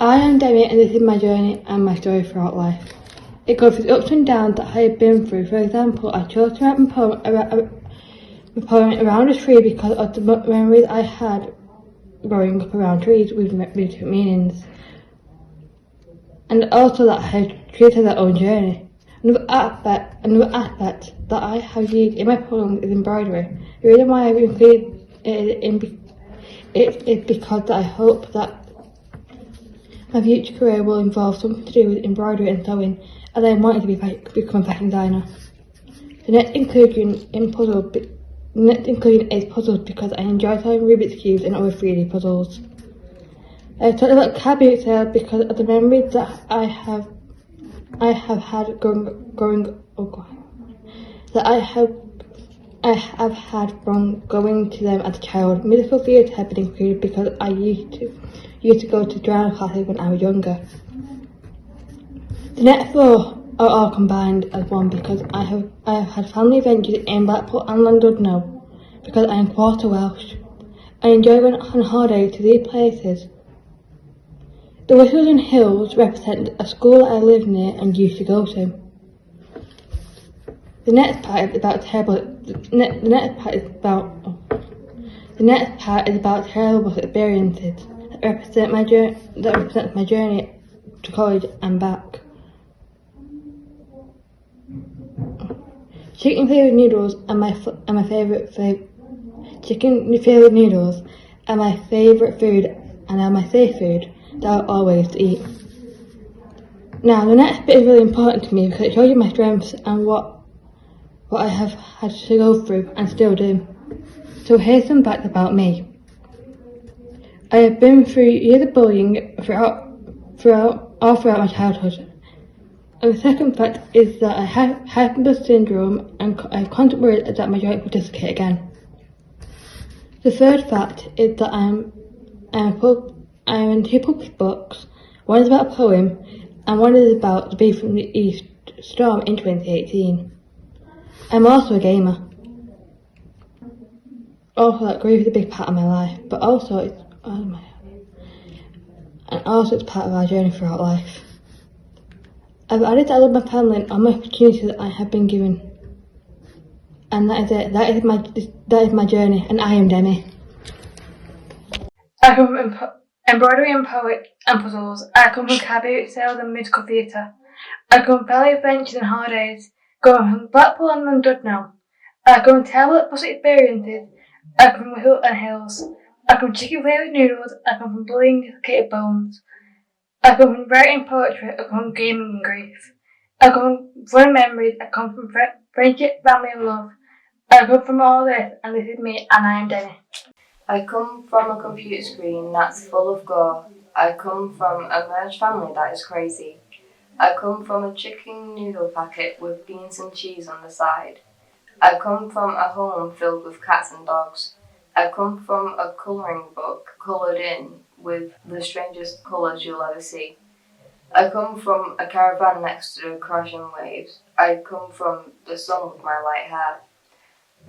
I am Demi and this is my journey and my story throughout life. It goes through the ups and downs that I have been through. For example, I chose to write my poem around a tree because of the memories I had growing up around trees with different meanings. And also that trees have their own journey. Another aspect that I have used in my poem is embroidery. The reason why I've included it is because I hope that my future career will involve something to do with embroidery and sewing, as I wanted to become a fashion designer. The next inclusion is puzzles because I enjoy solving Rubik's Cubes and other 3D puzzles. I talked about car boot sale because of the memories that I have had from going to them as a child. Musical theatre have been included because I used to go to drama classes when I was younger. The next four are all combined as one because I have had family adventures in Blackpool and Llandudno because I am quarter Welsh. I enjoy going on holiday to these places. The whistles and hills represent a school I live near and used to go to. The next part is about terrible experiences that represents my journey to college and back. Chicken flavoured noodles are my favourite food and are my safe food that I'll always eat. Now the next bit is really important to me because it shows you my strengths and what I have had to go through and still do. So here's some facts about me. I have been through years of bullying throughout my childhood. And the second fact is that I have Hypermobility syndrome and I have constant worries that my joint will dislocate again. The third fact is that I am in two published books. One is about a poem and one is about the Beast from the East storm in 2018. I'm also a gamer. Also, that grief is a big part of my life, but also it's part of our journey throughout life. I've added that I love my family and all my opportunities that I have been given. And that is it. That is my journey, and I am Demi. I come from embroidery and poetry and puzzles. I come from car boot sales and musical theatre. I come from family adventures and holidays. Going from Blackpool and Llandudno. I come from terrible bus experiences. I come from hills and hills. I come from chicken flavoured noodles. I come from bullying dislocated bones. I come from writing poetry. I come from gaming and grief. I come from fun memories. I come from friendship, family and love. I come from all this and this is me and I am Demi. I come from a computer screen that's full of gore. I come from a merged family that is crazy. I come from a chicken noodle packet with beans and cheese on the side. I come from a home filled with cats and dogs. I come from a colouring book coloured in with the strangest colours you'll ever see. I come from a caravan next to the crashing waves. I come from the sun with my light hair.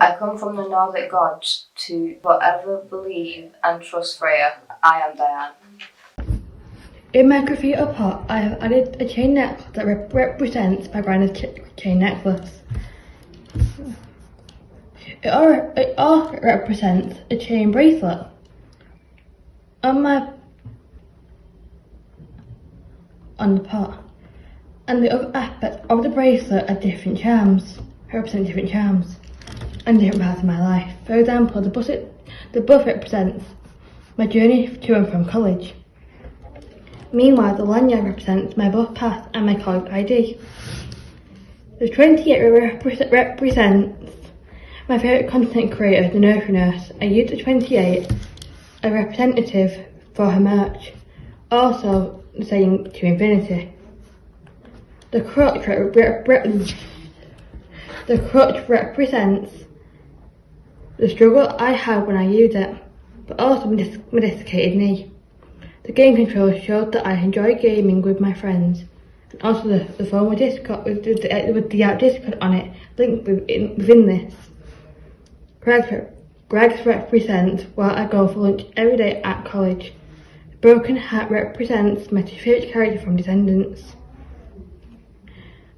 I come from the Nordic gods to forever believe and trust Freya. I am Diane. In my graffiti pot, I have added a chain necklace that represents my brand chain necklace. It also represents a chain bracelet. On the pot. And the other aspects of the bracelet are different charms. Represent different charms and different parts of my life. For example, the buff represents my journey to and from college. Meanwhile, the lanyard represents my bus pass and my college ID. The 28 represents my favourite content creator, the Nursery Nurse. I used the 28 as a representative for her merch, also saying to infinity. The crutch represents the struggle I had when I used it, but also my dislocated knee. The game controller showed that I enjoy gaming with my friends, and also the phone with Discord with the app Discord on it linked within this. Greg's represents where I go for lunch every day at college. broken hat represents my favourite character from Descendants.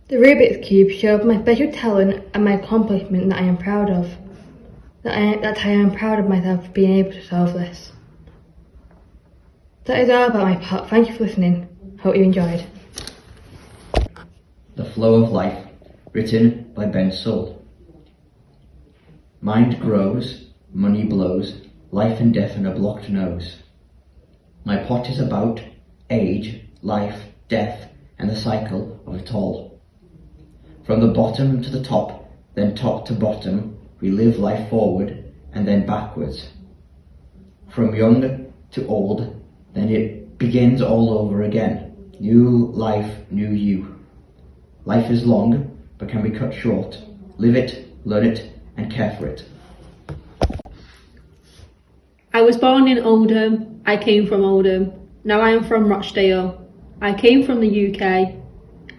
The Rubik's Cube showed my special talent and my accomplishment that I am proud of. That I am proud of myself for being able to solve this. That is all about my part. Thank you for listening. Hope you enjoyed. The Flow of Life, written by Ben Soul. Mind grows, money blows, life and death in a blocked nose. My pot is about age, life, death, and the cycle of it all. From the bottom to the top, then top to bottom, we live life forward and then backwards. From young to old, then it begins all over again. New life, new you. Life is long, but can be cut short. Live it, learn it, and care for it. I was born in Oldham. I came from Oldham. Now I am from Rochdale. I came from the UK.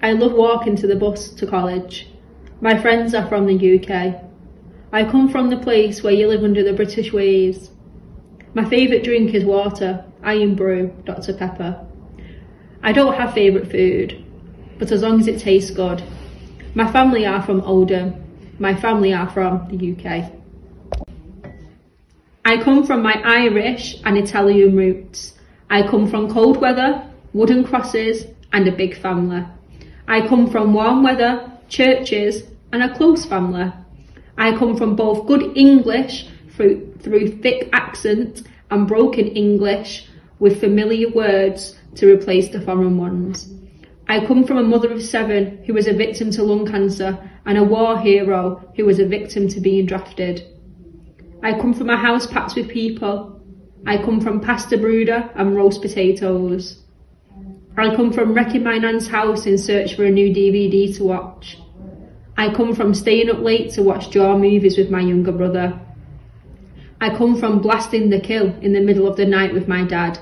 I love walking to the bus to college. My friends are from the UK. I come from the place where you live under the British ways. My favourite drink is water, Iron Brew, Dr Pepper. I don't have favourite food, but as long as it tastes good. My family are from Oldham. My family are from the UK. I come from my Irish and Italian roots. I come from cold weather, wooden crosses, and a big family. I come from warm weather, churches, and a close family. I come from both good English through thick accent and broken English with familiar words to replace the foreign ones. I come from a mother of 7 who was a victim to lung cancer and a war hero who was a victim to being drafted. I come from a house packed with people. I come from pasta brooder and roast potatoes. I come from wrecking my nan's house in search for a new DVD to watch. I come from staying up late to watch Jaw movies with my younger brother. I come from blasting the kill in the middle of the night with my dad.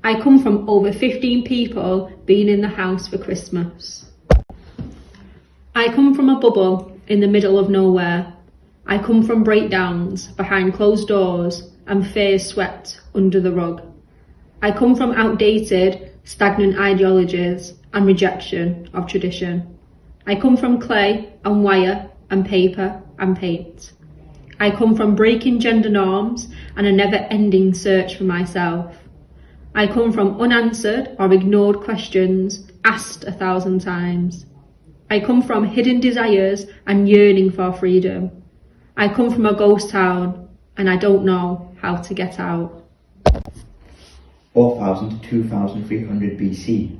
I come from over 15 people being in the house for Christmas. I come from a bubble in the middle of nowhere. I come from breakdowns behind closed doors and fears swept under the rug. I come from outdated, stagnant ideologies and rejection of tradition. I come from clay and wire and paper and paint. I come from breaking gender norms and a never-ending search for myself. I come from unanswered or ignored questions asked 1,000 times. I come from hidden desires and yearning for freedom. I come from a ghost town and I don't know how to get out. 4,000 to 2,300 BC.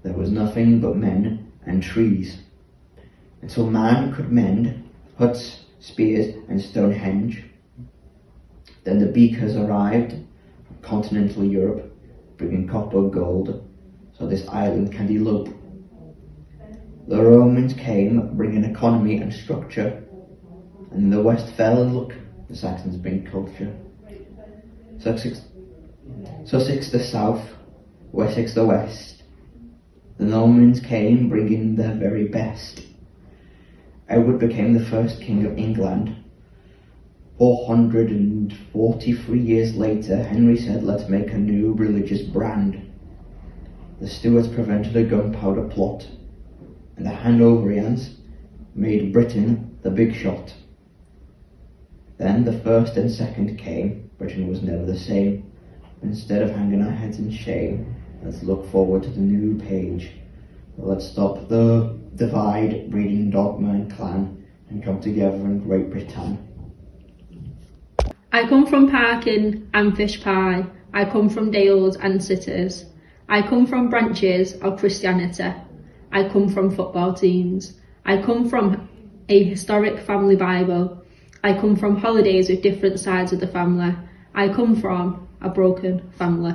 There was nothing but men and trees, until man could mend huts, spears, and Stonehenge. Then the beakers arrived from continental Europe, bringing copper, gold, so this island can elope. The Romans came, bringing economy and structure, and the West fell, and look, the Saxons bring culture. Sussex the south, Wessex the west. The Normans came, bringing their very best. Edward became the first king of England. 443 years later, Henry said, let's make a new religious brand. The Stuarts prevented a gunpowder plot, and the Hanoverians made Britain the big shot. Then the first and second came. Britain was never the same. Instead of hanging our heads in shame, let's look forward to the new page. Let's stop the divide, breeding dogma and clan, and come together in Great Britain. I come from parking and fish pie. I come from dales and cities. I come from branches of Christianity. I come from football teams. I come from a historic family Bible. I come from holidays with different sides of the family. I come from a broken family.